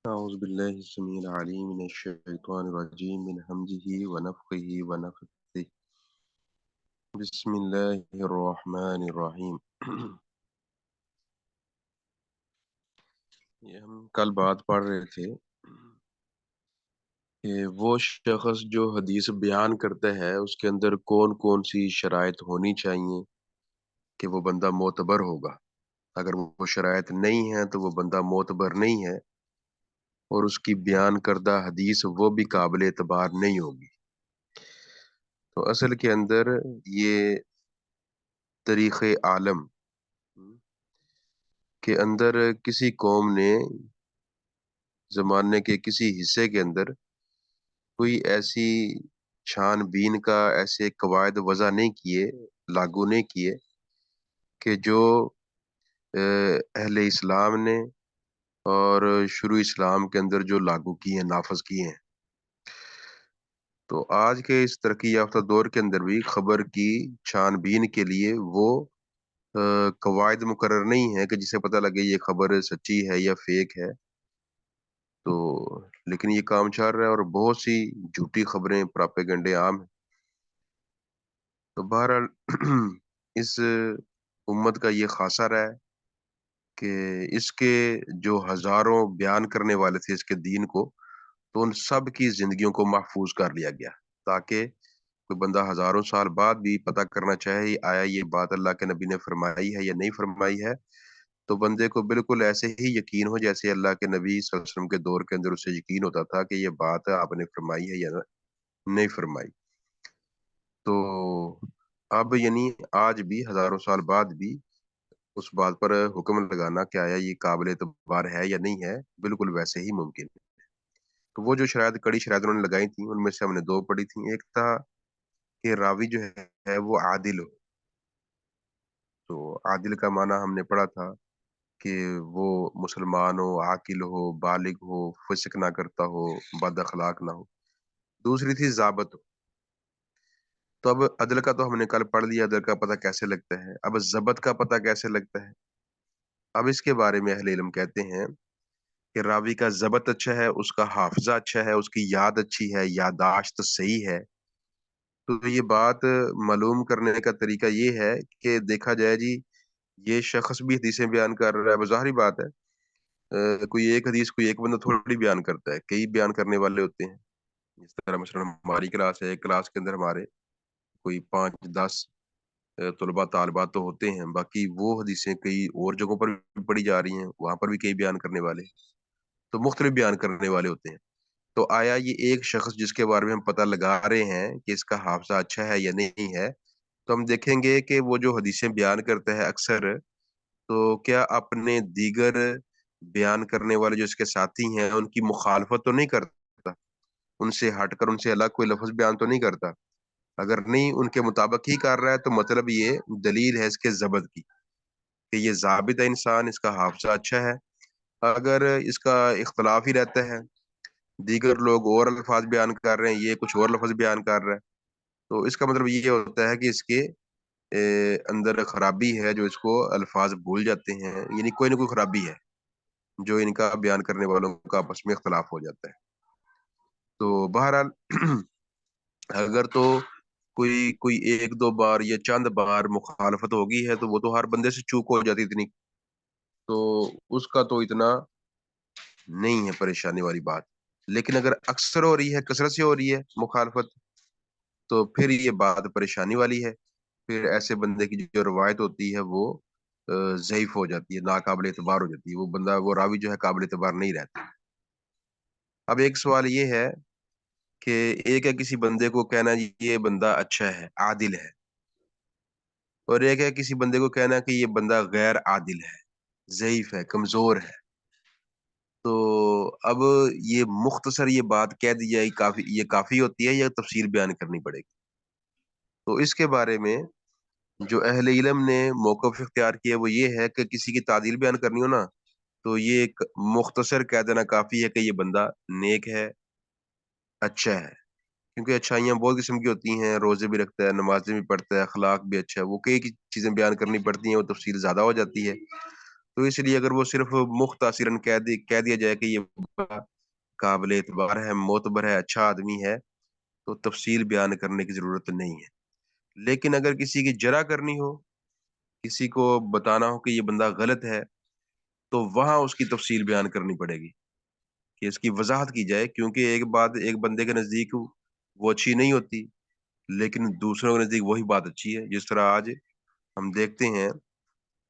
أعوذ بالله السميع العليم من الشيطان الرجيم من همزه ونفخه ونفثه بسم الله الرحمن الرحیم یہ ہم کل بات پڑھ رہے تھے کہ وہ شخص جو حدیث بیان کرتا ہے اس کے اندر کون کون سی شرائط ہونی چاہیے کہ وہ بندہ معتبر ہوگا. اگر وہ شرائط نہیں ہے تو وہ بندہ معتبر نہیں ہے اور اس کی بیان کردہ حدیث وہ بھی قابل اعتبار نہیں ہوگی. تو اصل کے اندر یہ تاریخ عالم کے اندر کسی قوم نے زمانے کے کسی حصے کے اندر کوئی ایسی چھان بین کا ایسے قواعد وضع نہیں کیے، لاگو نہیں کیے کہ جو اہل اسلام نے اور شروع اسلام کے اندر جو لاگو کیے ہیں، نافذ کیے ہیں. تو آج کے اس ترقی یافتہ دور کے اندر بھی خبر کی چھان بین کے لیے وہ قواعد مقرر نہیں ہے کہ جسے پتہ لگے یہ خبر سچی ہے یا فیک ہے. تو لیکن یہ کام چل رہا ہے اور بہت سی جھوٹی خبریں پراپیگنڈے عام ہیں. تو بہرحال اس امت کا یہ خاصہ رہا ہے کہ اس کے جو ہزاروں بیان کرنے والے تھے اس کے دین کو، تو ان سب کی زندگیوں کو محفوظ کر لیا گیا تاکہ کوئی بندہ ہزاروں سال بعد بھی پتہ کرنا چاہے آیا یہ بات اللہ کے نبی نے فرمائی ہے یا نہیں فرمائی ہے، تو بندے کو بالکل ایسے ہی یقین ہو جیسے اللہ کے نبی صلی اللہ علیہ وسلم کے دور کے اندر اسے یقین ہوتا تھا کہ یہ بات آپ نے فرمائی ہے یا نہیں فرمائی. تو اب یعنی آج بھی ہزاروں سال بعد بھی اس بات پر حکم لگانا کہ آیا یہ قابل اعتبار ہے یا نہیں ہے بالکل ویسے ہی ممکن ہے. تو وہ جو شرائط کڑی شرائط انہوں نے لگائی تھیں ان میں سے ہم نے دو پڑھی تھیں. ایک تھا کہ راوی جو ہے وہ عادل ہو. تو عادل کا معنی ہم نے پڑھا تھا کہ وہ مسلمان ہو، عاقل ہو، بالغ ہو، فسق نہ کرتا ہو، بد اخلاق نہ ہو. دوسری تھی ضابط ہو. تو اب عدل کا تو ہم نے کل پڑھ لیا، عدل کا پتہ کیسے لگتا ہے. اب ضبط کا پتہ کیسے لگتا ہے. اب اس کے بارے میں اہل علم کہتے ہیں کہ راوی کا ضبط اچھا ہے، اس کا حافظہ اچھا ہے، اس کی یاد اچھی ہے، یادداشت صحیح ہے. تو یہ بات معلوم کرنے کا طریقہ یہ ہے کہ دیکھا جائے جی یہ شخص بھی حدیثیں بیان کر رہا ہے، بظاہری بات ہے. کوئی ایک حدیث کوئی ایک بندہ تھوڑی بیان کرتا ہے، کئی بیان کرنے والے ہوتے ہیں. جس طرح مثلا ہماری کلاس ہے، ایک کلاس کے اندر ہمارے کوئی 5-10 طلباء طالبات تو ہوتے ہیں، باقی وہ حدیثیں کئی اور جگہوں پر بھی پڑھی جا رہی ہیں، وہاں پر بھی کئی بیان کرنے والے، تو مختلف بیان کرنے والے ہوتے ہیں. تو آیا یہ ایک شخص جس کے بارے میں ہم پتہ لگا رہے ہیں کہ اس کا حافظہ اچھا ہے یا نہیں ہے، تو ہم دیکھیں گے کہ وہ جو حدیثیں بیان کرتا ہے اکثر، تو کیا اپنے دیگر بیان کرنے والے جو اس کے ساتھی ہیں ان کی مخالفت تو نہیں کرتا، ان سے ہٹ کر ان سے الگ کوئی لفظ بیان تو نہیں کرتا. اگر نہیں ان کے مطابق ہی کر رہا ہے تو مطلب یہ دلیل ہے اس کے ضبط کی کہ یہ ضابط ہے انسان، اس کا حافظہ اچھا ہے. اگر اس کا اختلاف ہی رہتا ہے، دیگر لوگ اور الفاظ بیان کر رہے ہیں، یہ کچھ اور لفظ بیان کر رہا ہے، تو اس کا مطلب یہ ہوتا ہے کہ اس کے اندر خرابی ہے جو اس کو الفاظ بھول جاتے ہیں، یعنی کوئی نہ کوئی خرابی ہے جو ان کا بیان کرنے والوں کا آپس میں اختلاف ہو جاتا ہے. تو بہرحال اگر تو کوئی ایک دو بار یا چند بار مخالفت ہوگی ہے تو وہ تو ہر بندے سے چوک ہو جاتی اتنی، تو اس کا تو اتنا نہیں ہے پریشانی والی بات. لیکن اگر اکثر ہو رہی ہے، کثرت سے ہو رہی ہے مخالفت، تو پھر یہ بات پریشانی والی ہے. پھر ایسے بندے کی جو روایت ہوتی ہے وہ ضعیف ہو جاتی ہے، ناقابل اعتبار ہو جاتی ہے، وہ بندہ وہ راوی جو ہے قابل اعتبار نہیں رہتا. اب ایک سوال یہ ہے کہ ایک ہے کسی بندے کو کہنا یہ بندہ اچھا ہے، عادل ہے، اور ایک ہے کسی بندے کو کہنا کہ یہ بندہ غیر عادل ہے، ضعیف ہے، کمزور ہے. تو اب یہ مختصر یہ بات کہہ دی جائے یہ کافی ہوتی ہے یا تفصیل بیان کرنی پڑے گی. تو اس کے بارے میں جو اہل علم نے موقف اختیار کیا وہ یہ ہے کہ کسی کی تعدیل بیان کرنی ہو نا تو یہ ایک مختصر کہہ دینا کافی ہے کہ یہ بندہ نیک ہے، اچھا ہے. کیونکہ اچھائیاں بہت قسم کی ہوتی ہیں، روزے بھی رکھتا ہے، نمازیں بھی پڑھتا ہے، اخلاق بھی اچھا ہے، وہ کئی چیزیں بیان کرنی پڑتی ہیں، وہ تفصیل زیادہ ہو جاتی ہے. تو اس لیے اگر وہ صرف مختصراً کہہ دیا جائے کہ یہ بندہ قابل اعتبار ہے، معتبر ہے، اچھا آدمی ہے، تو تفصیل بیان کرنے کی ضرورت نہیں ہے۔ لیکن اگر کسی کی جرح کرنی ہو، کسی کو بتانا ہو کہ یہ بندہ غلط ہے، تو وہاں اس کی تفصیل بیان کرنی پڑے گی، کہ اس کی وضاحت کی جائے، کیونکہ ایک بات ایک بندے کے نزدیک وہ اچھی نہیں ہوتی، لیکن دوسروں کے نزدیک وہی بات اچھی ہے۔ جس طرح آج ہم دیکھتے ہیں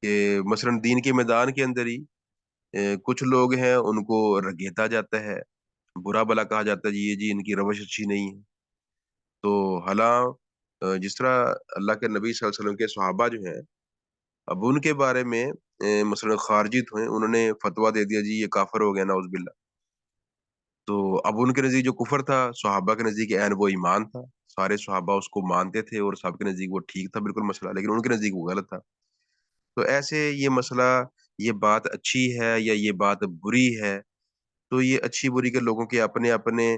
کہ مثلاً دین کے میدان کے اندر ہی کچھ لوگ ہیں، ان کو رگیتا جاتا ہے، برا بلا کہا جاتا ہے، جی یہ جی ان کی روش اچھی نہیں ہے۔ تو حالاں جس طرح اللہ کے نبی صلی اللہ علیہ وسلم کے صحابہ جو ہیں، اب ان کے بارے میں مثلا خارجی ہوئے، انہوں نے فتویٰ دے دیا جی یہ کافر ہو گیا نعوذ باللہ، تو اب ان کے نزدیک جو کفر تھا، صحابہ کے نزدیک عین وہ ایمان تھا، سارے صحابہ اس کو مانتے تھے اور سب کے نزدیک وہ ٹھیک تھا بالکل مسئلہ، لیکن ان کے نزدیک وہ غلط تھا۔ تو ایسے یہ مسئلہ، یہ بات اچھی ہے یا یہ بات بری ہے، تو یہ اچھی بری کے لوگوں کے اپنے اپنے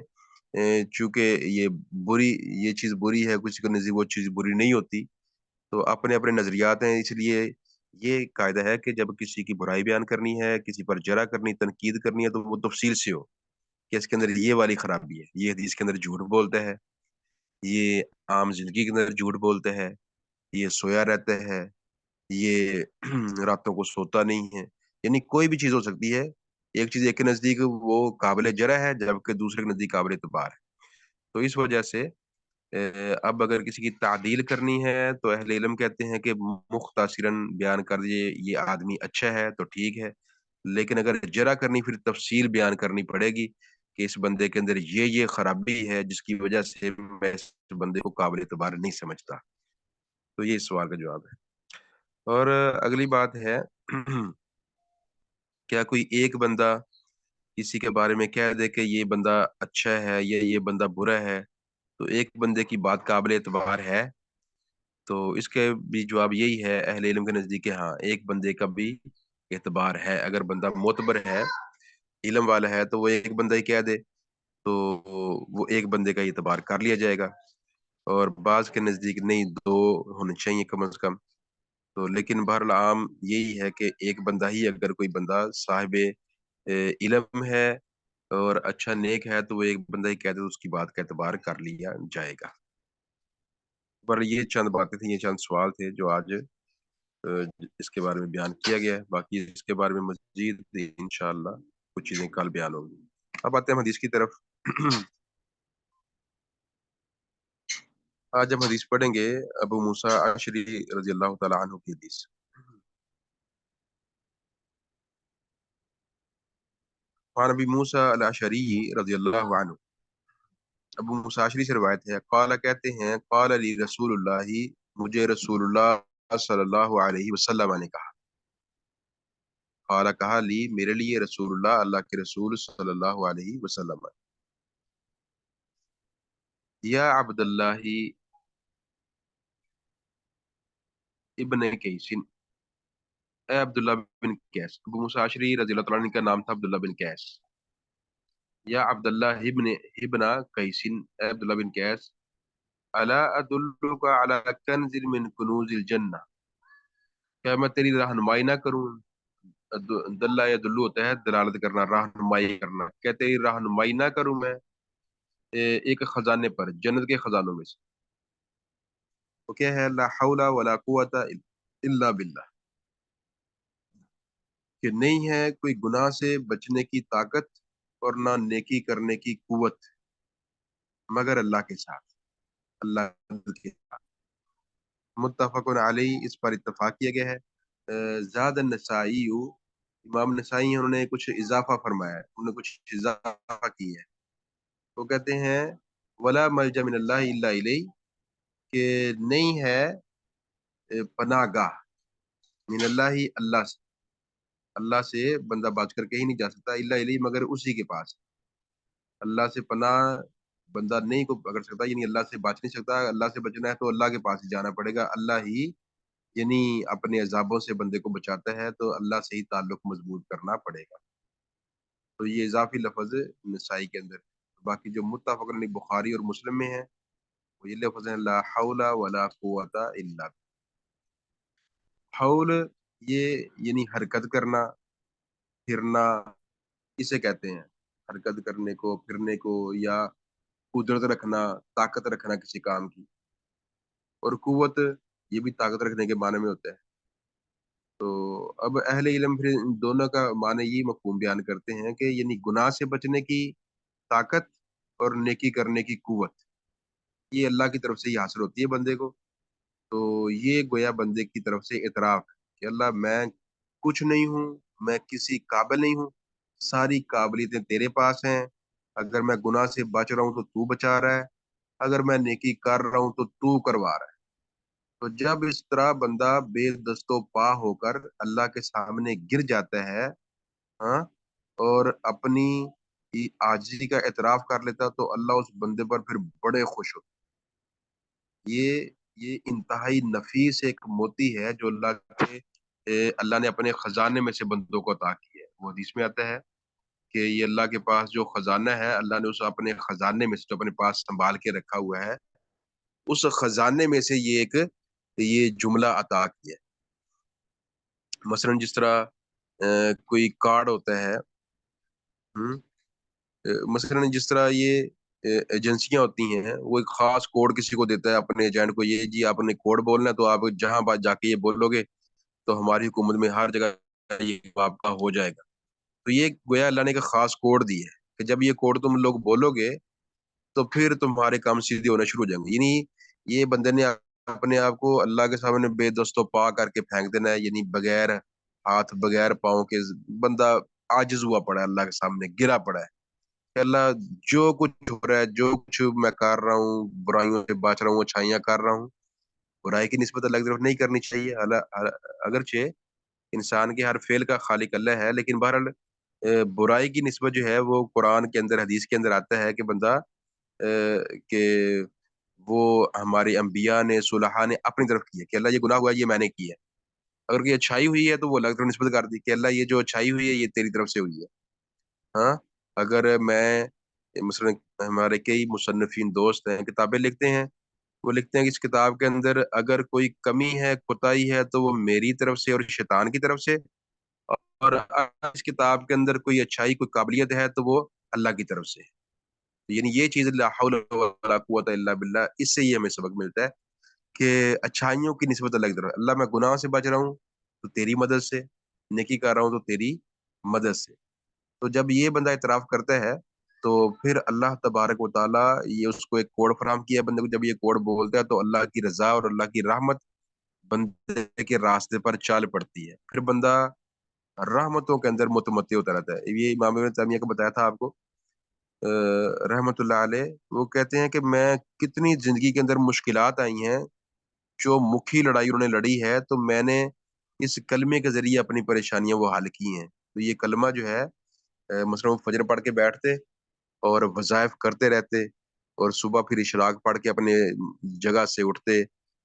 چونکہ یہ بری، یہ چیز بری ہے، کسی کے نزدیک وہ چیز بری نہیں ہوتی، تو اپنے اپنے نظریات ہیں۔ اس لیے یہ قاعدہ ہے کہ جب کسی کی برائی بیان کرنی ہے، کسی پر جرح کرنی، تنقید کرنی ہے، تو وہ تفصیل سے ہو کہ اس کے اندر یہ والی خرابی ہے، یہ حدیث کے اندر جھوٹ بولتا ہے، یہ عام زندگی کے اندر جھوٹ بولتا ہے، یہ سویا رہتا ہے، یہ راتوں کو سوتا نہیں ہے، یعنی کوئی بھی چیز ہو سکتی ہے۔ ایک چیز ایک کے نزدیک وہ قابل جرح ہے، جبکہ دوسرے کے نزدیک قابل اعتبار ہے۔ تو اس وجہ سے اب اگر کسی کی تعدیل کرنی ہے تو اہل علم کہتے ہیں کہ مختصراً بیان کر دیجیے یہ آدمی اچھا ہے تو ٹھیک ہے، لیکن اگر جرح کرنی پھر تفصیل بیان کرنی پڑے گی کہ اس بندے کے اندر یہ خرابی ہے جس کی وجہ سے میں اس بندے کو قابل اعتبار نہیں سمجھتا۔ تو یہ اس سوال کا جواب ہے۔ اور اگلی بات ہے کیا کوئی ایک بندہ کسی کے بارے میں کہہ دے کہ یہ بندہ اچھا ہے یا یہ بندہ برا ہے، تو ایک بندے کی بات قابل اعتبار ہے؟ تو اس کے بھی جواب یہی ہے اہل علم کے نزدیک کہ ہاں ایک بندے کا بھی اعتبار ہے۔ اگر بندہ معتبر ہے، علم والا ہے، تو وہ ایک بندہ ہی کہہ دے تو وہ ایک بندے کا اعتبار کر لیا جائے گا، اور بعض کے نزدیک نہیں، دو ہونے چاہیے کم از کم۔ تو لیکن بہرحال عام یہی ہے کہ ایک بندہ ہی، اگر کوئی بندہ صاحب علم ہے اور اچھا نیک ہے، تو وہ ایک بندہ ہی کہہ دے تو اس کی بات کا اعتبار کر لیا جائے گا۔ پر یہ چند باتیں تھیں، یہ چند سوال تھے جو آج اس کے بارے میں بیان کیا گیا ہے، باقی اس کے بارے میں مزید انشاءاللہ کچھ چیزیں کل بیان ہوں گی۔ اب آتے ہیں حدیث کی طرف۔ آج ہم حدیث پڑھیں گے ابو موسیٰ اشعری رضی اللہ تعالی عنہ کی حدیث۔ وعن ابی موسیٰ الاشعری رضی اللہ عنہ، ابو موسیٰ اشعری سے روایت ہے، قال کہتے ہیں، قال لی رسول اللہ، مجھے رسول اللہ صلی اللہ علیہ وسلم نے کہا، قال کہا، لی میرے لیے، رسول اللہ اللہ کے رسول صلی اللہ علیہ وسلم، یا عبداللہ ابن کیسن، اے عبداللہ بن کیس۔ ابو موسیٰ اشعری رضی اللہ تعالیٰ عنہ کا نام تھا عبداللہ بن کیس۔ یا عبداللہ ابن کیسن، اے عبداللہ بن کیس، الا ادلک علی کنز من کنوز الجنہ، کیا میں تیری رہنمائی نہ کروں؟ دلہ یا دلو ہوتا ہے دلالت کرنا، رہنمائی کرنا، کیا تیری رہنمائی نہ کروں میں ایک خزانے پر، جنت کے خزانوں میں سے؟ وہ کیا ہے؟ لا حول ولا قوت الا باللہ، کہ نہیں ہے کوئی گناہ سے بچنے کی طاقت اور نہ نیکی کرنے کی قوت مگر اللہ کے ساتھ، اللہ کے ساتھ۔ متفق علیہ، اس پر اتفاق کیا گیا ہے۔ زاد النسائی، امام نسائی ہیں، انہوں نے کچھ اضافہ فرمایا ہے، انہوں نے کچھ اضافہ کی ہے۔ وہ کہتے ہیں ولا ملجا من اللہ الا الیہ، کہ نہیں ہے پناہ گاہ من اللہ، اللہ سے، اللہ سے بندہ بچ کر کہیں نہیں جا سکتا، الا الیہ مگر اسی کے پاس۔ اللہ سے پناہ بندہ نہیں کو پکڑ سکتا، یعنی اللہ سے بچ نہیں سکتا۔ اللہ سے بچنا ہے تو اللہ کے پاس ہی جانا پڑے گا، اللہ ہی یعنی اپنے عذابوں سے بندے کو بچاتا ہے، تو اللہ سے ہی تعلق مضبوط کرنا پڑے گا۔ تو یہ اضافی لفظ نسائی کے اندر، باقی جو متفق علیہ بخاری اور مسلم میں ہے وہ یہ لفظ ہے لا حول ولا قوت الا باللہ۔ حول یہ یعنی حرکت کرنا، پھرنا، اسے کہتے ہیں حرکت کرنے کو، پھرنے کو، یا قدرت رکھنا، طاقت رکھنا کسی کام کی، اور قوت یہ بھی طاقت رکھنے کے معنی میں ہوتا ہے۔ تو اب اہل علم پھر ان دونوں کا معنی یہ مفہوم بیان کرتے ہیں کہ یعنی گناہ سے بچنے کی طاقت اور نیکی کرنے کی قوت، یہ اللہ کی طرف سے ہی حاصل ہوتی ہے بندے کو۔ تو یہ گویا بندے کی طرف سے اعتراف ہے کہ اللہ میں کچھ نہیں ہوں، میں کسی قابل نہیں ہوں، ساری قابلیتیں تیرے پاس ہیں۔ اگر میں گناہ سے بچ رہا ہوں تو تو بچا رہا ہے، اگر میں نیکی کر رہا ہوں تو کروا رہا ہے۔ تو جب اس طرح بندہ بے دست و پا ہو کر اللہ کے سامنے گر جاتا ہے، ہاں، اور اپنی عاجزی کا اعتراف کر لیتا، تو اللہ اس بندے پر پھر بڑے خوش ہوتے۔ یہ یہ انتہائی نفیس ایک موتی ہے جو اللہ نے اپنے خزانے میں سے بندوں کو عطا کی ہے۔ وہ حدیث میں آتا ہے کہ یہ اللہ کے پاس جو خزانہ ہے، اللہ نے اسے اپنے خزانے میں سے جو اپنے پاس سنبھال کے رکھا ہوا ہے، اس خزانے میں سے یہ جملہ عطا کیا ہے۔ مثلا جس طرح کوئی کارڈ ہوتا ہے، مثلا جس طرح یہ ایجنسیاں ہوتی ہیں، وہ ایک خاص کوڈ کسی کو دیتا ہے اپنے ایجنٹ کو، یہ جی آپ نے کوڈ بولنا ہے، تو آپ جہاں بات جا کے یہ بولو گے تو ہماری حکومت میں ہر جگہ یہ آپ کا ہو جائے گا۔ تو یہ گویا اللہ نے ایک خاص کوڈ دی ہے کہ جب یہ کوڈ تم لوگ بولو گے تو پھر تمہارے کام سیدھے ہونا شروع ہو جائیں گے۔ یعنی یہ بندے نے اپنے آپ کو اللہ کے سامنے بے دست و پا کر کے پھینک دینا ہے، یعنی بغیر ہاتھ بغیر پاؤں کے بندہ عاجز ہوا پڑا ہے، اللہ کے سامنے گرا پڑا ہے کہ اللہ جو کچھ ہو رہا ہے، جو کچھ میں کر رہا ہوں، برائیوں سے بچ رہا ہوں، اچھائیاں کر رہا ہوں، برائی کی نسبت اللہ کی طرف نہیں کرنی چاہیے۔ اگرچہ انسان کے ہر فعل کا خالق اللہ ہے، لیکن بہرحال برائی کی نسبت جو ہے وہ قرآن کے اندر، حدیث کے اندر آتا ہے کہ بندہ کہ وہ ہمارے انبیاء نے، صلحاء نے اپنی طرف کی ہے کہ اللہ یہ گناہ ہوا ہے، یہ میں نے کی ہے۔ اگر کوئی اچھائی ہوئی ہے تو وہ اللہ کی طرف نسبت کر دی کہ اللہ یہ جو اچھائی ہوئی ہے یہ تیری طرف سے ہوئی ہے۔ ہاں، اگر میں مثلا، ہمارے کئی مصنفین دوست ہیں، کتابیں لکھتے ہیں، وہ لکھتے ہیں کہ اس کتاب کے اندر اگر کوئی کمی ہے، کوتاہی ہے، تو وہ میری طرف سے اور شیطان کی طرف سے، اور اگر اس کتاب کے اندر کوئی اچھائی، کوئی قابلیت ہے، تو وہ اللہ کی طرف سے۔ یعنی یہ چیز لا حول ولا قوت الا باللہ، اس سے یہ ہمیں سبق ملتا ہے کہ اچھائیوں کی نسبت اللہ کی طرف۔ اللہ میں گناہ سے بچ رہا ہوں تو تیری مدد سے، نیکی کر رہا ہوں تو تیری مدد سے۔ تو جب یہ بندہ اعتراف کرتا ہے تو پھر اللہ تبارک و تعالیٰ یہ اس کو ایک کوڈ فراہم کیا بندے کو، جب یہ کوڈ بولتا ہے تو اللہ کی رضا اور اللہ کی رحمت بندے کے راستے پر چال پڑتی ہے، پھر بندہ رحمتوں کے اندر متمتع ہوتا رہتا ہے۔ یہ امام ابن تیمیہ کو بتایا تھا آپ کو، رحمت اللہ علیہ، وہ کہتے ہیں کہ میں کتنی زندگی کے اندر مشکلات آئی ہیں، جو مکھی لڑائی انہوں نے لڑی ہے، تو میں نے اس کلمے کے ذریعے اپنی پریشانیاں وہ حل کی ہیں۔ تو یہ کلمہ جو ہے، مثلا وہ فجر پڑھ کے بیٹھتے اور وظائف کرتے رہتے، اور صبح پھر اشراق پڑھ کے اپنے جگہ سے اٹھتے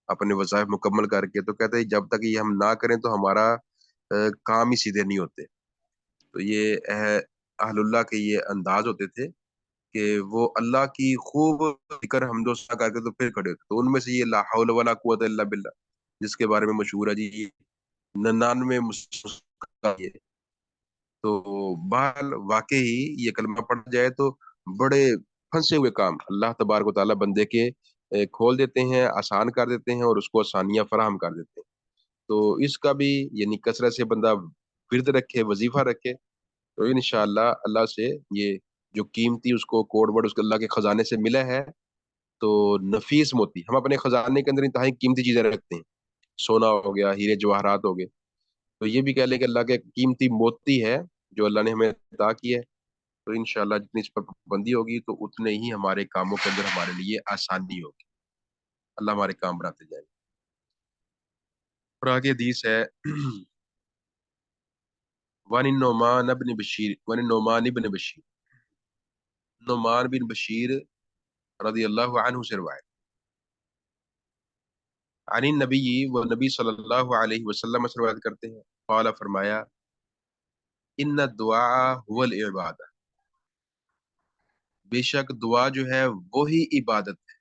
اپنے وظائف مکمل کر کے، تو کہتے ہیں جب تک یہ ہم نہ کریں تو ہمارا کام ہی سیدھے نہیں ہوتے۔ تو یہ اہل اللہ کے یہ انداز ہوتے تھے کہ وہ اللہ کی خوب ذکر حمد و ثنا کر کے تو پھر کھڑے ہوتے۔ تو ان میں سے یہ لا حول ولا قوت الا باللہ، جس کے بارے میں مشہور ہے جی 99 یہ۔ تو بہرحال واقعی یہ کلمہ پڑھ جائے تو بڑے پھنسے ہوئے کام اللہ تبارک و تعالیٰ بندے کے کھول دیتے ہیں، آسان کر دیتے ہیں، اور اس کو آسانیاں فراہم کر دیتے ہیں۔ تو اس کا بھی یعنی کثرت سے بندہ ورد رکھے، وظیفہ رکھے، تو انشاءاللہ اللہ سے یہ جو قیمتی اس کو کوڈ ورڈ اس کو اللہ کے خزانے سے ملا ہے، تو نفیس موتی، ہم اپنے خزانے کے اندر انتہائی قیمتی چیزیں رکھتے ہیں، سونا ہو گیا، ہیرے جواہرات ہو گئے، تو یہ بھی کہہ لیں کہ اللہ کے قیمتی موتی ہے جو اللہ نے ہمیں عطا کی ہے۔ تو انشاءاللہ جتنی اس پر پابندی ہوگی تو اتنے ہی ہمارے کاموں کے اندر ہمارے لیے آسانی ہوگی، اللہ ہمارے کام بناتے جائیں گے۔ اور آگے حدیث ہے وان النعمان بن بشیر، نعمان بن بشیر رضی اللہ عنہ سے روایت، عن النبی، وہ نبی صلی اللہ علیہ وسلم سے روایت کرتے ہیں، قال فرمایا، ان الدعاء هو العبادہ، بے شک دعا جو ہے وہی عبادت ہے،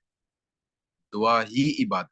دعا ہی عبادت۔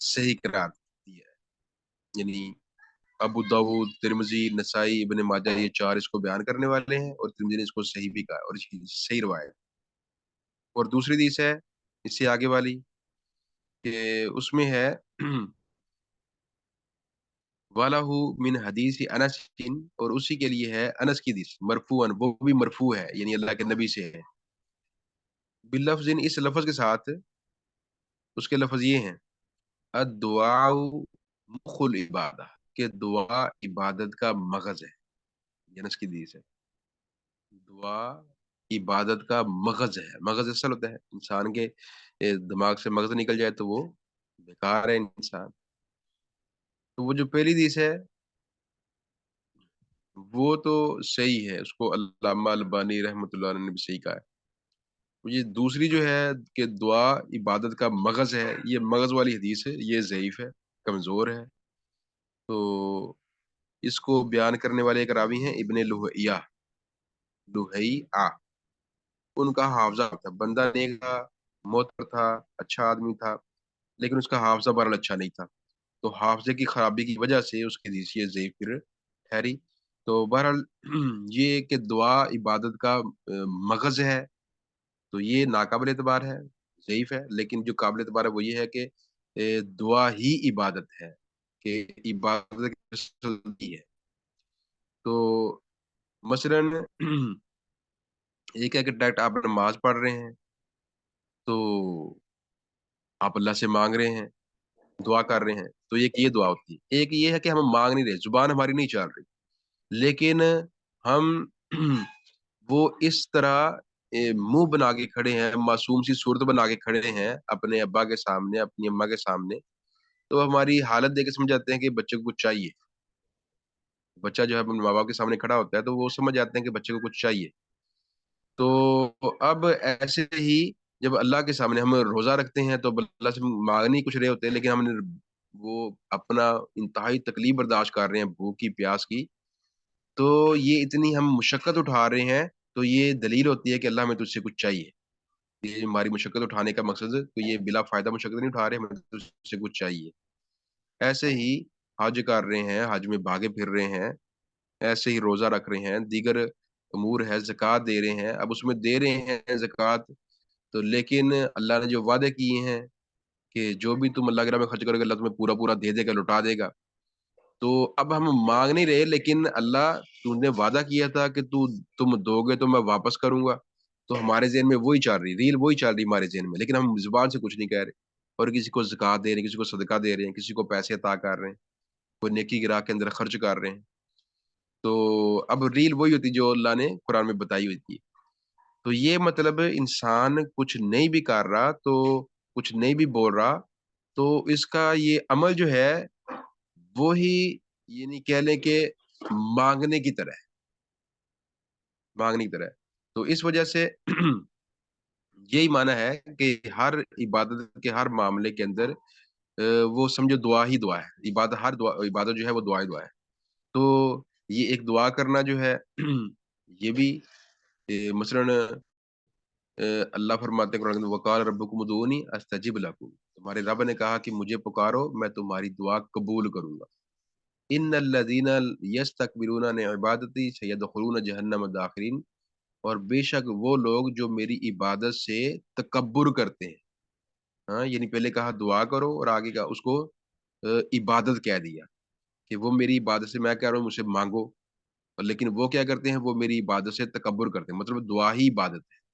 صحیح قرار دیا ہے. یعنی ابو داؤد، ترمذی، نسائی، ابن ماجہ یہ چار اس کو بیان کرنے والے ہیں، اور ترمذی نے اس کو صحیح بھی کہا اور اس کی صحیح روایت. اور دوسری حدیث ہے اس سے آگے والی کہ اس میں ہے وَلَهُ من حدیث انس، اور اسی کے لیے ہے انس کی حدیث مرفوعاً، وہ بھی مرفوع ہے یعنی اللہ کے نبی سے ہے، باللفظ، اس لفظ کے ساتھ. اس کے لفظ یہ ہیں الدعاء مخ العبادہ، کہ دعا عبادت کا مغز ہے. یہ انس کی حدیث ہے. دعا عبادت کا مغز ہے. مغز اصل ہوتا ہے انسان کے دماغ سے مغز نکل جائے تو وہ بیکار ہے انسان. تو وہ جو پہلی حدیث ہے وہ تو صحیح ہے، اس کو علامہ البانی رحمۃ اللہ علیہ نے بھی صحیح کہا ہے. یہ دوسری جو ہے کہ دعا عبادت کا مغز ہے، یہ مغز والی حدیث ہے، یہ ضعیف ہے، کمزور ہے. تو اس کو بیان کرنے والے ایک راوی ہیں ابن لہیعہ، لہیعہ. ان کا حافظہ تھا، بندہ نیک تھا، معتبر تھا، اچھا آدمی تھا، لیکن اس کا حافظہ بہرحال اچھا نہیں تھا. تو حافظے کی خرابی کی وجہ سے اس کی حدیث یہ ضعیف پھر ٹھہری. تو بہرحال یہ کہ دعا عبادت کا مغز ہے، تو یہ ناقابل اعتبار ہے، ضعیف ہے. لیکن جو قابل اعتبار ہے وہ یہ ہے کہ دعا ہی عبادت ہے، کہ عبادت کی اصل کی ہے. تو مثلا ایک ہے کہ ڈائریکٹ آپ نماز پڑھ رہے ہیں تو آپ اللہ سے مانگ رہے ہیں، دعا کر رہے ہیں، تو ایک یہ دعا ہوتی ہے. ایک یہ ہے کہ ہم مانگ نہیں رہے، زبان ہماری نہیں چل رہی، لیکن ہم وہ اس طرح منہ بنا کے کھڑے ہیں، معصوم سی صورت بنا کے کھڑے ہیں اپنے ابا کے سامنے، اپنی اماں کے سامنے. تو ہماری حالت دیکھ کے سمجھ جاتے ہیں کہ بچے کو کچھ چاہیے. بچہ جو ہے اپنے ماں باپ کے سامنے کھڑا ہوتا ہے تو وہ سمجھ جاتے ہیں کہ بچے کو کچھ چاہیے. تو اب ایسے ہی جب اللہ کے سامنے ہم روزہ رکھتے ہیں تو اللہ سے مانگنے کچھ رہے ہوتے ہیں، لیکن ہم نے وہ اپنا انتہائی تکلیف برداشت کر رہے ہیں، بھوک کی، پیاس کی. تو یہ اتنی ہم مشقت اٹھا رہے ہیں، تو یہ دلیل ہوتی ہے کہ اللہ ہمیں تجھ سے کچھ چاہیے. یہ ہماری مشقت اٹھانے کا مقصد ہے، تو یہ بلا فائدہ مشقت نہیں اٹھا رہے، ہمیں تجھ سے کچھ چاہیے. ایسے ہی حج کر رہے ہیں، حج میں بھاگے پھر رہے ہیں، ایسے ہی روزہ رکھ رہے ہیں، دیگر امور ہے، زکوٰۃ دے رہے ہیں. اب اس میں دے رہے ہیں زکوٰۃ، تو لیکن اللہ نے جو وعدے کیے ہیں کہ جو بھی تم اللہ کے راہ میں خرچ کرو گے اللہ تمہیں پورا پورا دے دے گا، لوٹا دے گا. تو اب ہم مانگ نہیں رہے، لیکن اللہ تو نے وعدہ کیا تھا کہ تم دو گے تو میں واپس کروں گا. تو ہمارے ذہن میں وہی چل رہی ریل، وہی چل رہی ہمارے ذہن میں، لیکن ہم زبان سے کچھ نہیں کہہ رہے. اور کسی کو زکوٰۃ دے رہے ہیں، کسی کو صدقہ دے رہے ہیں، کسی کو پیسے عطا کر رہے ہیں، کوئی نیکی کی راہ کے اندر خرچ کر رہے ہیں. تو اب ریل وہی ہوتی جو اللہ نے قرآن میں بتائی ہوئی تھی. تو یہ مطلب انسان کچھ نہیں بھی کر رہا، تو کچھ نہیں بھی بول رہا، تو اس کا یہ عمل جو ہے وہی، یعنی کہہ لیں کہ مانگنے کی طرح ہے، مانگنے کی طرح ہے. تو اس وجہ سے یہی معنی ہے کہ ہر عبادت کے ہر معاملے کے اندر وہ سمجھو دعا ہی دعا ہے. عبادت، ہر دعا عبادت جو ہے وہ دعا ہی دعا ہے. تو یہ ایک دعا کرنا جو ہے یہ بھی مثلاً اللہ فرماتے ہیں قرآن میں وقال ربکم ادعونی استجب لکم، تمہارے رب نے کہا کہ مجھے پکارو میں تمہاری دعا قبول کروں گا. ان الذین یستکبرون عن عبادتی سیدخلون جہنم داخرین، اور بے شک وہ لوگ جو میری عبادت سے تکبر کرتے ہیں. ہاں، یعنی پہلے کہا دعا کرو اور آگے کا اس کو عبادت کہہ دیا کہ وہ میری عبادت سے، میں کہہ رہا ہوں مجھ سے مانگو، لیکن وہ کیا کرتے ہیں، وہ میری عبادت سے تکبر کرتے ہیں. مطلب دعا ہی عبادت ہے.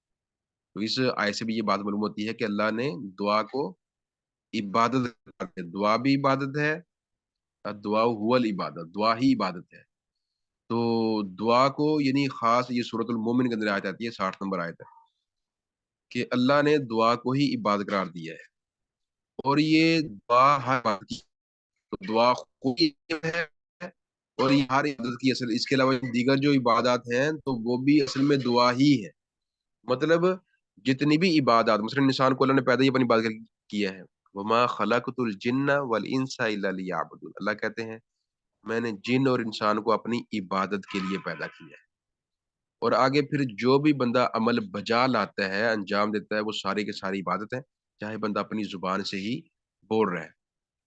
تو اس آیت سے بھی یہ بات معلوم ہوتی ہے کہ اللہ نے دعا کو عبادت قرار دیا. دعا بھی عبادت ہے، دعا هو العبادت، دعا ہی عبادت ہے. تو دعا کو یعنی خاص یہ سورۃ المومن کے اندر آیت آتی ہے، 60 نمبر آیت ہے، کہ اللہ نے دعا کو ہی عبادت قرار دیا ہے. اور یہ دعا ہر عبادت کی، تو دعا کوئی ہے، اور یہ ہر عبادت کی اصل. اس کے علاوہ دیگر جو عبادات ہیں تو وہ بھی اصل میں دعا ہی ہے. مطلب جتنی بھی عبادات، مثلا انسان کو اللہ نے پیدا ہی اپنی عبادت کے لیے کیا ہے. وما خلقت الجن والانس الا لیعبدون، اللہ کہتے ہیں میں نے جن اور انسان کو اپنی عبادت کے لیے پیدا کیا ہے. اور آگے پھر جو بھی بندہ عمل بجا لاتا ہے، انجام دیتا ہے، وہ ساری کی ساری عبادت ہے، چاہے بندہ اپنی زبان سے ہی بول رہا ہے۔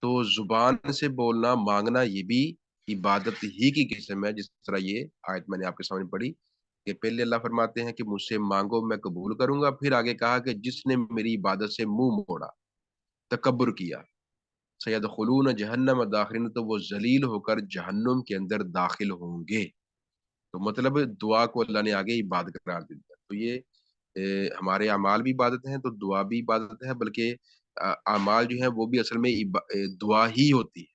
تو زبان سے بولنا، مانگنا، یہ بھی عبادت ہی کی قسم ہے، جس طرح یہ آیت میں نے آپ کے سامنے پڑھی کہ پہلے اللہ فرماتے ہیں کہ مجھ سے مانگو میں قبول کروں گا، پھر آگے کہا کہ جس نے میری عبادت سے منہ موڑا، تکبر کیا، سیدخلون جہنم داخرین، تو وہ ذلیل ہو کر جہنم کے اندر داخل ہوں گے۔ تو مطلب دعا کو اللہ نے آگے عبادت قرار دے دیا۔ تو یہ ہمارے اعمال بھی عبادت ہیں، تو دعا بھی عبادت ہے، بلکہ اعمال جو ہیں وہ بھی اصل میں دعا ہی ہوتی ہے،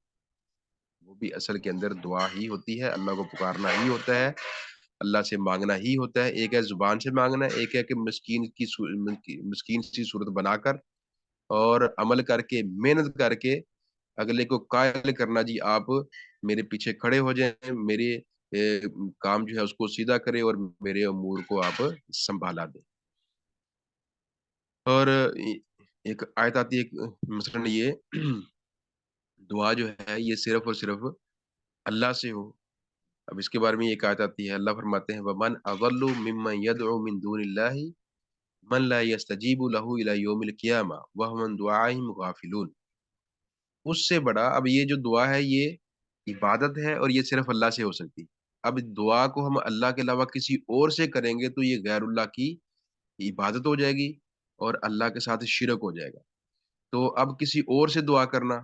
وہ بھی اصل کے اندر دعا ہی ہوتی ہے، اللہ کو پکارنا ہی ہوتا ہے، اللہ سے مانگنا ہی ہوتا ہے۔ ایک ہے زبان سے مانگنا، ایک ہے کہ مسکین سی صورت بنا کر اور عمل کر کے، محنت کر کے اگلے کو قائل کرنا، جی آپ میرے پیچھے کھڑے ہو جائیں، میرے کام جو ہے اس کو سیدھا کرے اور میرے امور کو آپ سنبھالا دیں۔ اور ایک آیت آتی ہے مثلاً یہ دعا جو ہے یہ صرف اور صرف اللہ سے ہو۔ اب اس کے بارے میں ایک آیت آتی ہے، اللہ فرماتے ہیں وَمَنْ أَضَلُّ مِمَّنْ يَدْعُو مِن دُونِ اللَّهِ مَنْ لَا يَسْتَجِيبُ لَهُ إِلَى يَوْمِ الْقِيَامَةِ وَهُمْ عَنْ دُعَائِهِمْ غَافِلُونَ۔ اس سے بڑا، اب یہ جو دعا ہے یہ عبادت ہے اور یہ صرف اللہ سے ہو سکتی۔ اب دعا کو ہم اللہ کے علاوہ کسی اور سے کریں گے تو یہ غیر اللہ کی عبادت ہو جائے گی اور اللہ کے ساتھ شرک ہو جائے گا۔ تو اب کسی اور سے دعا کرنا،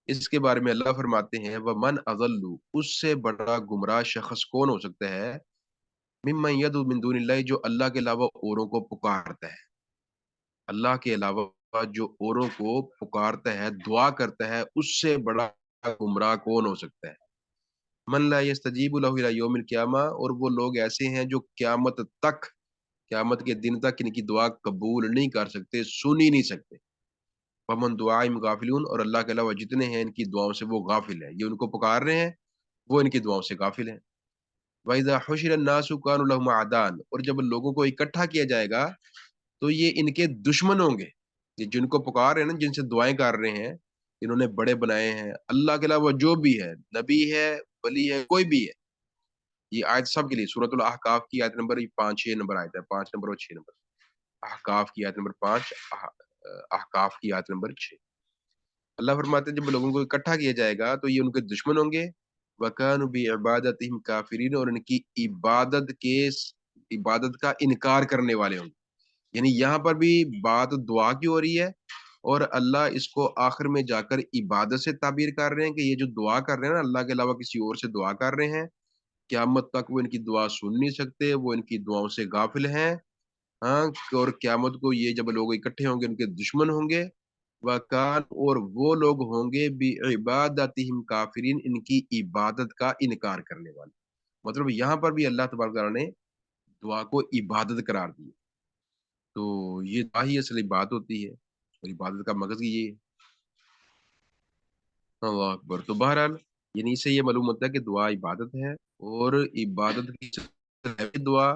اس کے بارے میں اللہ فرماتے ہیں وَمَنْ أَضَلُّ، اس سے بڑا گمراہ شخص کون ہو سکتا ہے، ممن يدعو من دون اللہ، جو اللہ کے علاوہ اوروں کو پکارتا ہے، اللہ کے علاوہ جو اوروں کو پکارتا ہے، دعا کرتا ہے، اس سے بڑا گمراہ کون ہو سکتا ہے؟ من لا يستجیب له الى یوم القیامہ، اور وہ لوگ ایسے ہیں جو قیامت تک، قیامت کے دن تک ان کی دعا قبول نہیں کر سکتے، سن ہی نہیں سکتے۔ ومن دعائم غافلون، اور اللہ کے علاوہ جتنے ہیں ان کی دعاؤں سے وہ غافل ہیں، یہ ان کو پکار رہے ہیں، وہ ان کی دعاؤں سے غافل ہیں۔ وَإِذَا حُشِرَ النَّاسُ كَانُوا لَهُمْ أَعْدَاءً، اور جب لوگوں کو اکٹھا کیا جائے گا تو یہ ان کے دشمن ہوں گے۔ یہ جن کو پکار رہے ہیں نا، جن سے دعائیں کر رہے ہیں، انہوں نے بڑے بنائے ہیں، اللہ کے علاوہ جو بھی ہے، نبی ہے، ولی ہے، کوئی بھی ہے، یہ آیت سب کے لیے سورۃ الاحقاف کی آیت نمبر 5 6 نمبر آیت ہے، 5 نمبر اور 6 نمبر، احقاف کی آیت نمبر 5، احقاف کی آیت نمبر 6۔ اللہ فرماتے ہیں جب لوگوں کو اکٹھا کیا جائے گا تو یہ ان کے دشمن ہوں گے، وَكَانُوا بِعِبَادَتِهِمْ كَافِرِينَ، اور ان کی عبادت کا انکار کرنے والے ہوں گے۔ یعنی یہاں پر بھی بات دعا کی ہو رہی ہے اور اللہ اس کو آخر میں جا کر عبادت سے تعبیر کر رہے ہیں کہ یہ جو دعا کر رہے ہیں نا، اللہ کے علاوہ کسی اور سے دعا کر رہے ہیں، قیامت تک وہ ان کی دعا سن نہیں سکتے، وہ ان کی دعاؤں سے غافل ہیں۔ ہاں، اور قیامت کو یہ جب لوگ اکٹھے ہوں گے ان کے دشمن ہوں گے، وَكَانُ، اور وہ لوگ ہوں گے بِعِبَادَتِهِمْ کافرین، ان کی عبادت کا انکار کرنے والے۔ مطلب یہاں پر بھی اللہ تبارک و تعالیٰ نے دعا کو عبادت قرار دی۔ تو یہ دعا ہی اصل عبادت ہوتی ہے اور عبادت کا مقصد یہ ہے۔ اللہ اکبر۔ تو بہرحال یعنی اس سے یہ معلوم ہوتا ہے کہ دعا عبادت ہے اور عبادت کی ہے بھی دعا۔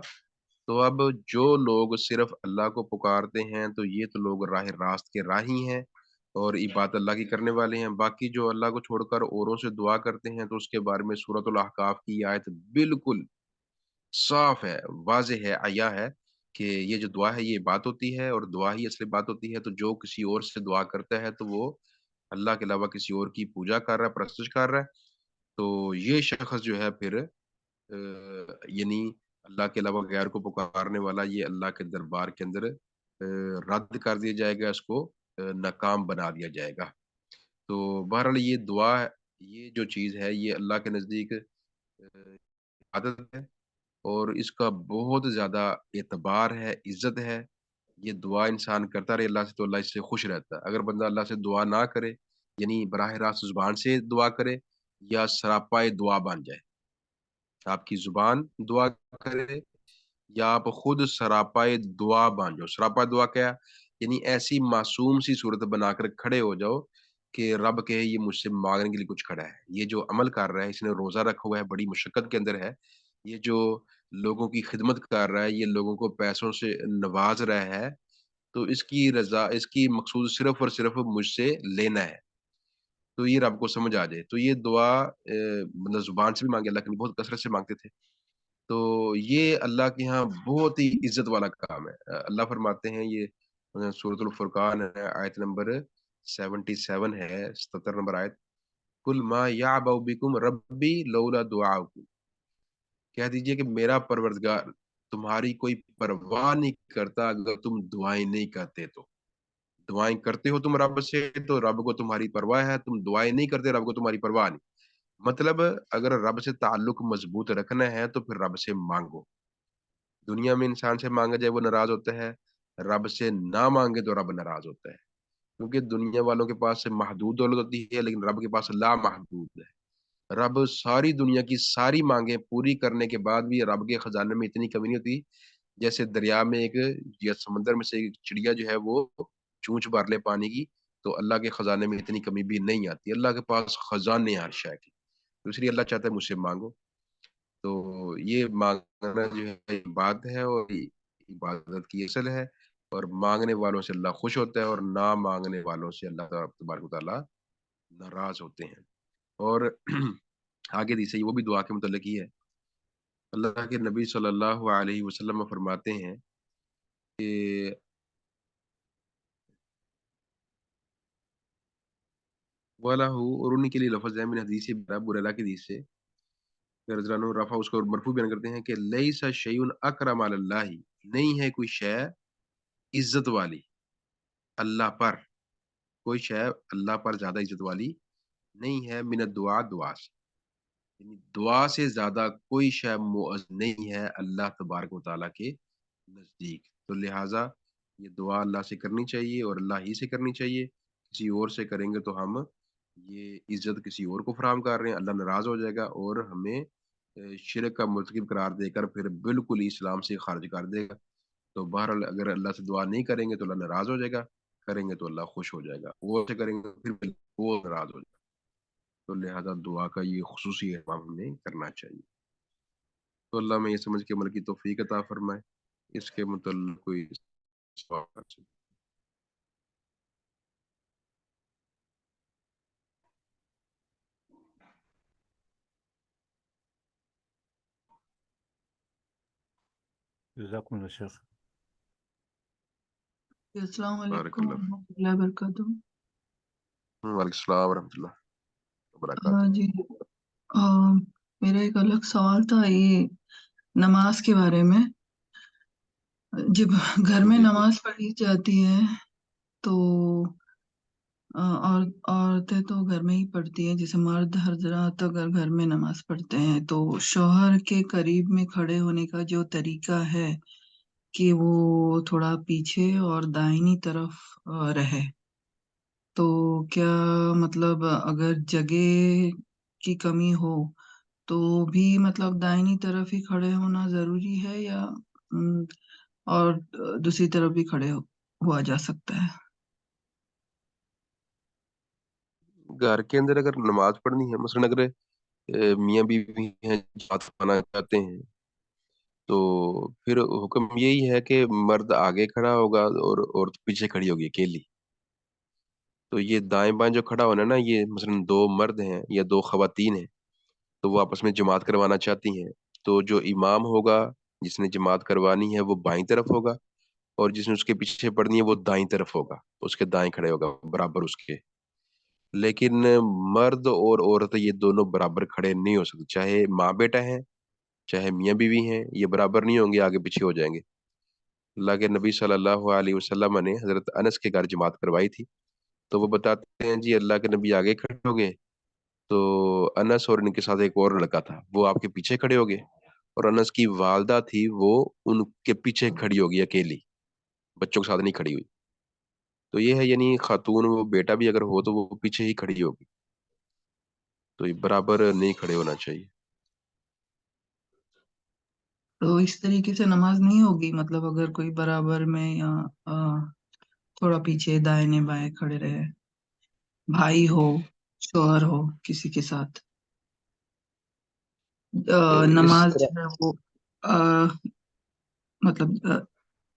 تو اب جو لوگ صرف اللہ کو پکارتے ہیں تو یہ تو لوگ راہ راست کے راہی ہیں اور عبادت اللہ کی کرنے والے ہیں۔ باقی جو اللہ کو چھوڑ کر اوروں سے دعا کرتے ہیں تو اس کے بارے میں سورۃ الاحقاف کی آیت بالکل صاف ہے، واضح ہے، عیا ہے کہ یہ جو دعا ہے یہ بات ہوتی ہے اور دعا ہی اصل بات ہوتی ہے۔ تو جو کسی اور سے دعا کرتا ہے تو وہ اللہ کے علاوہ کسی اور کی پوجا کر رہا ہے، پرستش کر رہا ہے۔ تو یہ شخص جو ہے پھر یعنی اللہ کے علاوہ غیر کو پکارنے والا، یہ اللہ کے دربار کے اندر رد کر دیا جائے گا، اس کو ناکام بنا دیا جائے گا۔ تو بہرحال یہ دعا، یہ جو چیز ہے یہ اللہ کے نزدیک عادت ہے اور اس کا بہت زیادہ اعتبار ہے، عزت ہے۔ یہ دعا انسان کرتا رہے اللہ سے تو اللہ اس سے خوش رہتا ہے۔ اگر بندہ اللہ سے دعا نہ کرے، یعنی براہ راست زبان سے دعا کرے یا سراپائے دعا بن جائے، آپ کی زبان دعا کرے یا آپ خود سراپائے دعا بن جاؤ۔ سراپا دعا کیا؟ یعنی ایسی معصوم سی صورت بنا کر کھڑے ہو جاؤ کہ رب کہے یہ مجھ سے مانگنے کے لیے کچھ کھڑا ہے، یہ جو عمل کر رہا ہے، اس نے روزہ رکھا ہوا ہے، بڑی مشقت کے اندر ہے، یہ جو لوگوں کی خدمت کر رہا ہے، یہ لوگوں کو پیسوں سے نواز رہا ہے، تو اس کی رضا، اس کی مقصود صرف اور صرف مجھ سے لینا ہے۔ تو یہ رب کو سمجھ آ جائے تو یہ دعا مطلب زبان سے بھی مانگے، اللہ کے نبی بہت کثرت سے مانگتے تھے۔ تو یہ اللہ کے ہاں بہت ہی عزت والا کام ہے۔ اللہ فرماتے ہیں، یہ سورۃ الفرقان ہے، آیت نمبر 77 ہے، 77 نمبر آیت، کل ما یعبأ بکم ربی لولا دعاؤکم، کہہ دیجئے کہ میرا پروردگار تمہاری کوئی پرواہ نہیں کرتا اگر تم دعائیں نہیں کرتے تو۔ دعائیں کرتے ہو تم رب سے تو رب کو تمہاری پرواہ ہے، تم دعائیں نہیں کرتے رب کو تمہاری پرواہ نہیں۔ مطلب اگر رب سے تعلق مضبوط رکھنا ہے تو پھر رب سے مانگو۔ دنیا میں انسان سے مانگا جائے وہ ناراض ہوتا ہے، رب سے نہ مانگے تو رب ناراض ہوتا ہے، کیونکہ دنیا والوں کے پاس سے محدود دولت ہوتی ہے لیکن رب کے پاس لا محدود ہے۔ رب ساری دنیا کی ساری مانگیں پوری کرنے کے بعد بھی رب کے خزانے میں اتنی کمی نہیں ہوتی، جیسے دریا میں ایک یا سمندر میں سے ایک چڑیا جو ہے وہ چونچ بھر لے پانی کی، تو اللہ کے خزانے میں اتنی کمی بھی نہیں آتی۔ اللہ کے پاس خزانے ہیں ہر شے کی، دوسری اللہ چاہتا ہے مجھ سے مانگو۔ تو یہ مانگنا جو ہے بات ہے، اور عبادت کی اصل ہے، اور مانگنے والوں سے اللہ خوش ہوتا ہے اور نہ مانگنے والوں سے اللہ تبارک و تعالیٰ ناراض ہوتے ہیں۔ اور آگے دیسے وہ بھی دعا کے متعلق ہی ہے۔ اللہ کے نبی صلی اللہ علیہ وسلم فرماتے ہیں کہ والا ہو، اور انہی کے لیے لفظ ہے من حدیث ابو ہریرہ کی حدیث سے رضی اللہ عنہ رفع، اس کو مرفوع بیان کرتے ہیں کہ لیس شیء اکرم علی اللہ، نہیں ہے کوئی شے عزت والی اللہ پر، کوئی شے اللہ پر زیادہ عزت والی نہیں ہے من الدعاء، دعا سے، یعنی دعا سے زیادہ کوئی شے معز نہیں ہے اللہ تبارک و تعالیٰ کے نزدیک۔ تو لہٰذا یہ دعا اللہ سے کرنی چاہیے اور اللہ ہی سے کرنی چاہیے، کسی اور سے کریں گے تو ہم یہ عزت کسی اور کو فراہم کر رہے ہیں، اللہ ناراض ہو جائے گا اور ہمیں شرک کا مرتکب قرار دے کر پھر بالکل ہی اسلام سے خارج کر دے گا۔ تو بہرحال اگر اللہ سے دعا نہیں کریں گے تو اللہ ناراض ہو جائے گا، کریں گے تو اللہ خوش ہو جائے گا، وہ سے کریں گے تو پھر وہ ناراض ہو جائے گا۔ تو لہذا دعا کا یہ خصوصی اہتمام ہمیں کرنا چاہیے۔ تو اللہ میں یہ سمجھ کے عمل کی توفیق عطا فرمائے۔ اس کے متعلق کوئی سوال ہے؟ جزاکم اللہ شیخ۔ السلام بارک علیکم اللہ فیک۔ ورحمۃ اللہ وبرکاتہ۔ وعلیکم السلام ورحمۃ اللہ ہاں وبرکاتہ۔ جی، میرا ایک الگ سوال تھا یہ نماز کے بارے میں۔ جب گھر میں جی جی نماز پڑھی جاتی ہے تو اور عورتیں تو گھر میں ہی پڑھتی ہیں، جیسے مرد حضرات اگر گھر میں نماز پڑھتے ہیں تو شوہر کے قریب میں کھڑے ہونے کا جو طریقہ ہے کہ وہ تھوڑا پیچھے اور دائنی طرف رہے، تو کیا مطلب اگر جگہ کی کمی ہو تو بھی مطلب دائنی طرف ہی کھڑے ہونا ضروری ہے، یا اور دوسری طرف بھی ہوا جا سکتا ہے؟ گھر کے اندر اگر نماز پڑھنی ہے، مثلاً اگر میاں بیوی ہیں جماعت پڑھنا چاہتے ہیں، تو پھر حکم یہی ہے کہ مرد آگے کھڑا ہوگا اور عورت پیچھے کھڑی ہوگی اکیلی۔ تو یہ دائیں بائیں جو کھڑا ہونا ہے نا، یہ مثلاً دو مرد ہیں یا دو خواتین ہیں تو وہ آپس میں جماعت کروانا چاہتی ہیں، تو جو امام ہوگا جس نے جماعت کروانی ہے وہ بائیں طرف ہوگا، اور جس نے اس کے پیچھے پڑھنی ہے وہ دائیں طرف ہوگا، اس کے دائیں کھڑے ہوگا برابر اس کے۔ لیکن مرد اور عورت یہ دونوں برابر کھڑے نہیں ہو سکتے، چاہے ماں بیٹا ہیں چاہے میاں بیوی ہیں، یہ برابر نہیں ہوں گے، آگے پیچھے ہو جائیں گے۔ اللہ کے نبی صلی اللہ علیہ وسلم نے حضرت انس کے گھر جماعت کروائی تھی، تو وہ بتاتے ہیں جی اللہ کے نبی آگے کھڑے ہو گئے، تو انس اور ان کے ساتھ ایک اور لڑکا تھا وہ آپ کے پیچھے کھڑے ہو گئے، اور انس کی والدہ تھی وہ ان کے پیچھے کھڑی ہوگی اکیلی، بچوں کے ساتھ نہیں کھڑی ہوئی۔ تو یہ ہے یعنی خاتون وہ بیٹا بھی اگر ہو تو وہ پیچھے ہی کھڑی ہوگی، تو یہ برابر نہیں کھڑے ہونا چاہیے۔ تو اس طریقے سے نماز نہیں ہوگی، مطلب اگر کوئی برابر میں یا تھوڑا پیچھے دائیں بائیں کھڑے رہے، بھائی ہو شوہر ہو کسی کے ساتھ، اس نماز جو طرح ہے وہ مطلب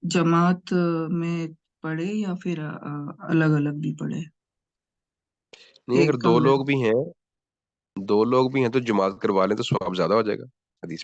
جماعت میں پڑھے یا پھر الگ الگ بھی پڑھے؟ نہیں، اگر ایک کمرے میں؟ دو لوگ بھی ہیں تو جماعت کروا لیں تو ثواب زیادہ ہو جائے گا۔ حدیث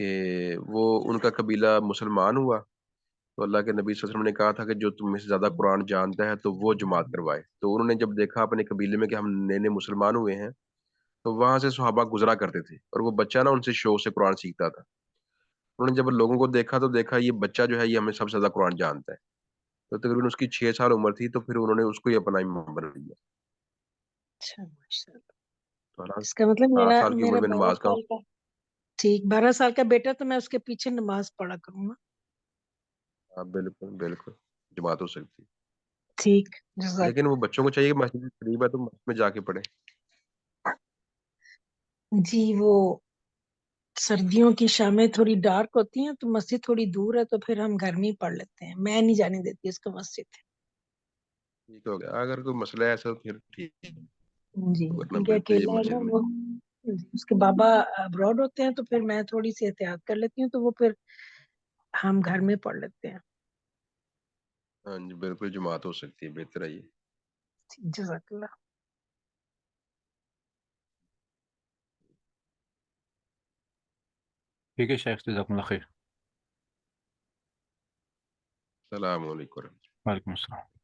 کہ وہ ان کا قبیلہ مسلمان ہوا تو اللہ کے نبی صلی اللہ علیہ وسلم نے کہا تھا کہ جو تم میں سے زیادہ قرآن جانتا ہے تو وہ جماعت کروائے. تو انہوں نے جب دیکھا اپنے قبیلے میں کہ ہم نئے نئے مسلمان ہوئے ہیں تو وہاں سے صحابہ گزرا کرتے تھے اور وہ بچہ نا ان سے شوق سے قرآن سیکھتا تھا. انہوں نے جب لوگوں کو دیکھا تو دیکھا یہ بچہ جو ہے یہ ہمیں سب سے زیادہ قرآن جانتا ہے. تو تقریباً اس کی 6 سال عمر تھی تو پھر انہوں نے اس کو ہی اپنا امام بنا لیا. اچھا ماشاء اللہ. تو حالانکہ اس کا مطلب 7 سال کی عمر میرا میں 12 نماز کا سال کا ٹھیک 12 سال کا بیٹا تو میں اس کے پیچھے نماز پڑھا کروں گا. ہاں بالکل بالکل جماعت ہو سکتی ہے. ٹھیک جزاک. لیکن وہ بچوں کو چاہیے کہ مسجد قریب ہے تو مسجد میں جا کے پڑھے. جی وہ سردیوں کی شامیں تھوڑی ڈارک ہوتی ہیں تو مسجد تھوڑی دور ہے تو پھر ہم گھر میں ہی پڑھ لیتے ہیں. میں نہیں جانے دیتی اس کو مسجد. ٹھیک ہو گیا اگر کوئی مسئلہ ہے ایسا تو پھر ٹھیک ہے جی ورنہ کیونکہ بہتر یہ اکیلا ہے نا مسجد میں. وہ. جی اس کے بابا ابراڈ ہوتے ہیں تو پھر میں تھوڑی سی احتیاط کر لیتی ہوں تو وہ پھر ہم گھر میں پڑھ لیتے ہیں. ہاں جی بالکل جماعت ہو سکتی ہے بہتر ہے یہ. جزاک اللہ. ٹھیک ہے شیخ جزاکم اللہ خیر. السلام علیکم. وعلیکم السلام.